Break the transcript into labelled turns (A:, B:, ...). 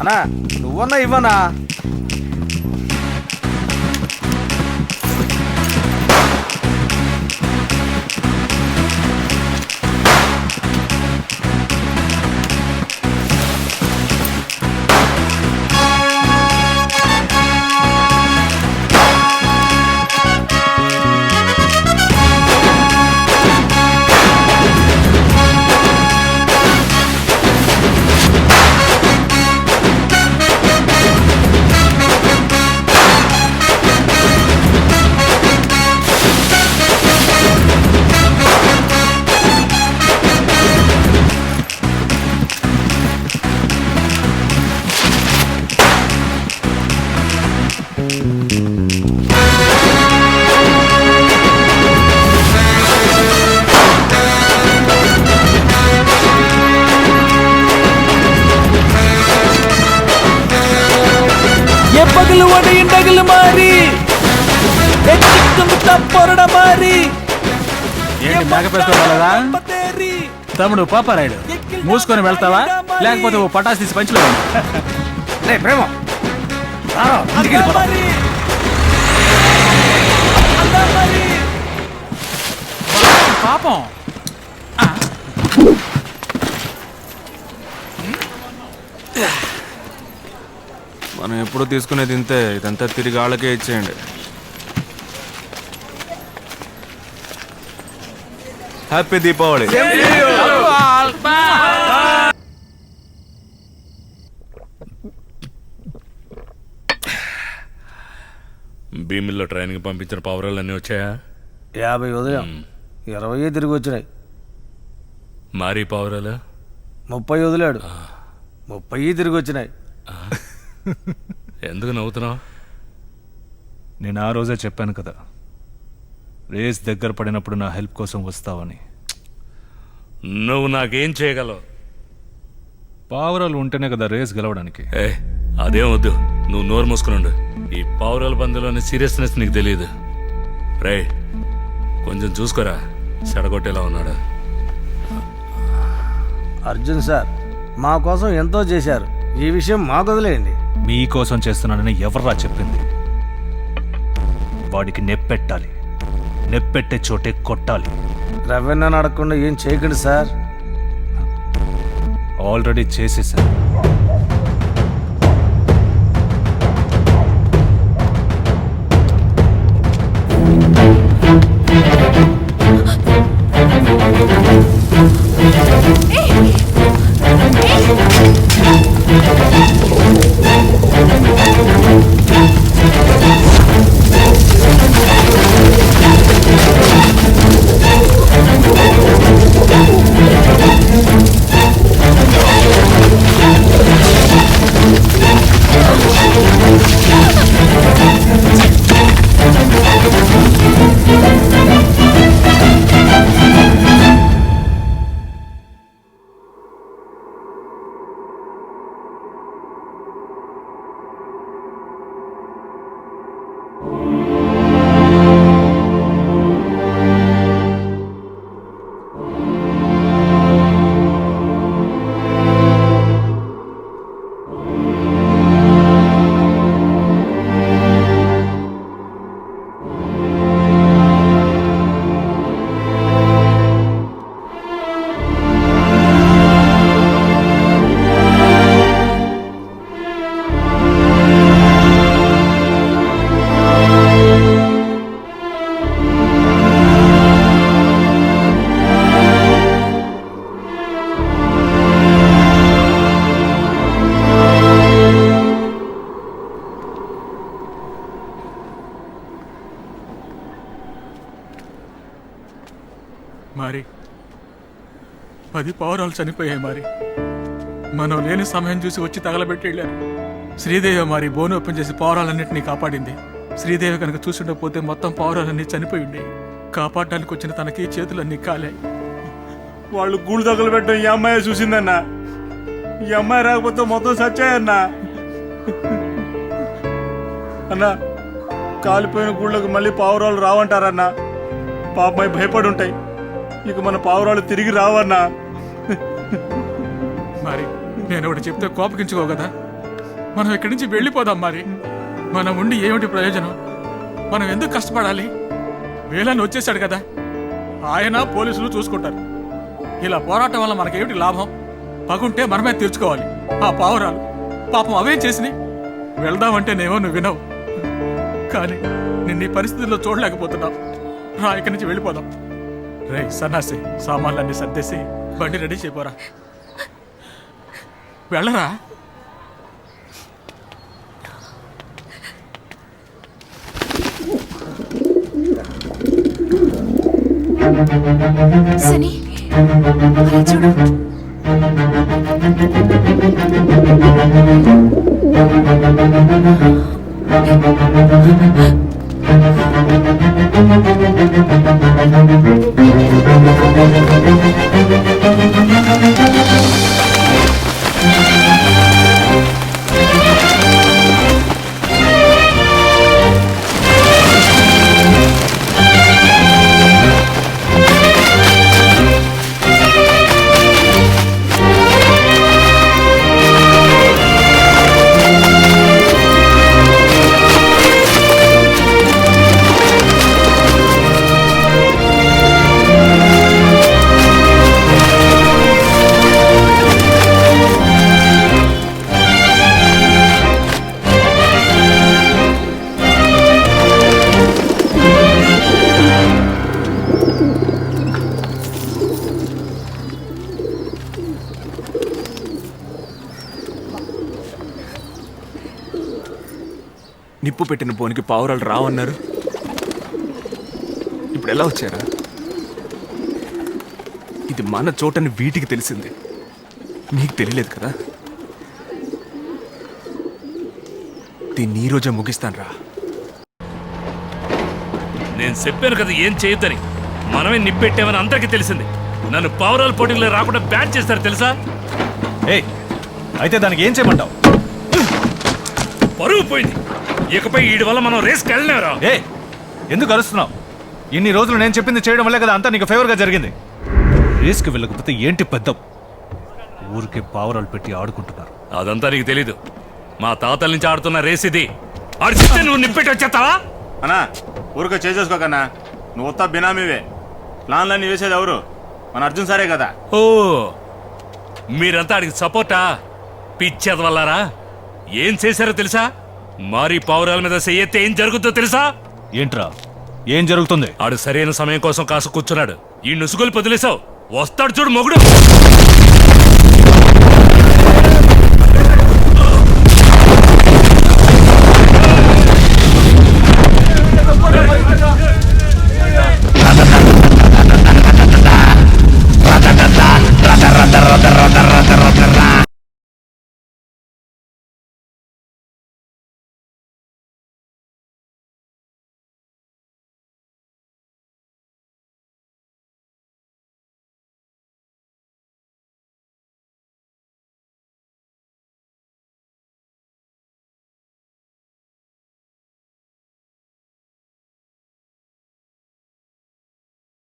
A: అన్నా నువ్వన్నా ఇవ్వనా?
B: పగలు వడి ఇండగలు మారి పొరడ మారి
C: తమ్ముడు పాపారాయుడు మూసుకొని వెళ్తావా లేకపోతే ఓ పటాస్ తీసి పంచులో
A: ప్రేమ
C: పాపం.
D: మనం ఎప్పుడు తీసుకునేది ఇంతే, ఇదంతా తిరిగి వాళ్ళకే ఇచ్చేయండి. హ్యాపీ దీపావళి.
E: భీమిల్లో ట్రైన్కి పంపించిన పావురాలు అన్నీ వచ్చాయా?
A: 50 వదిలేం, 20 తిరిగి వచ్చినాయి.
E: మారీ పావురాలు
A: 30 వదిలాడు, 30 తిరిగి వచ్చినాయి.
E: ఎందుకు నవ్వుతున్నావు?
C: నేను ఆ రోజే చెప్పాను కదా, రేస్ దగ్గర పడినప్పుడు నా హెల్ప్ కోసం వస్తావని.
E: నువ్వు నాకేం చేయగలవు?
C: పావురాలు ఉంటేనే కదా రేస్ గెలవడానికి.
E: అదేం వద్దు, నువ్వు నోరు మూసుకునుండు. ఈ పావురాల బంధులోని సీరియస్నెస్ నీకు తెలియదు. రే కొంచెం చూసుకోరా, చెడగొట్టేలా ఉన్నాడు.
A: అర్జున్ సార్ మా కోసం ఎంతో చేశారు, ఈ విషయం మాకు వదిలేయండి.
C: మీకోసం చేస్తున్నానని ఎవర్రా చెప్పింది? వాడికి నెప్పెట్టాలి, నెప్పెట్టే చోటే కొట్టాలి.
A: రవెన్న అడగకుండా ఏం చేయకండి సార్.
C: ఆల్రెడీ చేసేసాను.
F: మరి 10 పావురాలు చనిపోయాయి. మరి మనం లేని సమయం చూసి వచ్చి తగలబెట్టి వెళ్ళారు. శ్రీదేవి మరి బోను ఓపెన్ చేసి పావురాలన్నింటినీ కాపాడింది. శ్రీదేవి కనుక చూసుండకపోతే మొత్తం పావురాలన్నీ చనిపోయి ఉండే. కాపాడడానికి వచ్చిన తనకి చేతులన్నీ కాలే.
G: వాళ్ళు గూళ్ళు తగలబెట్టడం ఈ అమ్మాయి చూసిందన్నా. ఈ అమ్మాయి రాకపోతే మొత్తం సచ్చాయన్నా. అన్నా కాలిపోయిన గూళ్ళకు మళ్ళీ పావురాలు రావంటారన్నా. పాపమై భయపడి ఉంటాయి. ఇక మన పావురాలు తిరిగి రావన్నా.
F: మరి నేను ఒకటి చెప్తే కోపగించుకో కదా. మనం ఇక్కడి నుంచి వెళ్ళిపోదాం మరి. మనం ఉండి ఏమిటి ప్రయోజనం? మనం ఎందుకు కష్టపడాలి? వేలాన్ని వచ్చేసాడు కదా, ఆయన పోలీసులు చూసుకుంటారు. ఇలా పోరాటం వల్ల మనకేమిటి లాభం? పగుంటే మనమే తీర్చుకోవాలి. ఆ పావురాలు పాపం అవేం చేసినాయి? వెళ్దామంటేనేమో నువ్వు వినవు. కానీ నిన్ను ఈ పరిస్థితుల్లో చూడలేకపోతున్నావు. రా, ఇక్కడి నుంచి వెళ్ళిపోదాం. రే సన్నాసి, సామాన్లన్నీ సర్దేసి బండి రెడీ చేయపోరా. వెళ్ళరా.
H: సని అలా చూడు.
D: నిప్పు పెట్టిన పోనికి పావురాలు రావన్నారు. ఇప్పుడు ఎలా వచ్చారా? ఇది మన చోటని వీటికి తెలిసింది, నీకు తెలియలేదు కదా. దీన్ని ఈ రోజే ముగిస్తాను రా.
E: నేను చెప్పాను కదా ఏం చేయొద్దని. మనమే నిప్పెట్టామని అందరికీ తెలిసింది. నన్ను పావురాల పోటీలో రాకుండా బ్యాన్ చేస్తారు తెలుసా?
C: ఏయ్, అయితే దానికి ఏం చేయమంటావు?
E: పరువు పోయింది. ఇకపై వీడి వల్ల మనం రేస్కి వెళ్ళినారా?
C: ఏ, ఎందుకు అరుస్తున్నావు? ఇన్ని రోజులు నేను చెప్పింది చేయడం వల్లే కదా అంతా నీకు ఫేవర్గా జరిగింది. రేస్కి వెళ్ళకపోతే ఏంటి పెద్ద? ఊరికే పావురాలు పెట్టి ఆడుకుంటున్నారు.
E: అదంతా నీకు తెలీదు. మా తాతల నుంచి ఆడుతున్న రేస్ ఇది. ఆడిస్తే నువ్వు నిప్పెట్టి వచ్చేస్తావా?
G: అన్నా ఊరికే చేసేసుకోకన్నా, నువ్వు వస్తా బినామీవే. ప్లాన్లన్నీ వేసేది ఎవరు? మన అర్జున్ సారే కదా.
E: ఓ, మీరంతా ఆడికి సపోర్టా? పిచ్చేది వల్లారా? ఏం చేశారో తెలుసా? మారి పావురాల మీద చెయ్యెత్తే ఏం జరుగుతుందో తెలుసా?
C: ఏంట్రా, ఏం జరుగుతుంది?
E: ఆడు సరైన సమయం కోసం కాసు కూర్చున్నాడు. ఈ నుసుగులు పొదిలేసావు. వస్తాడు చూడు మొగుడు.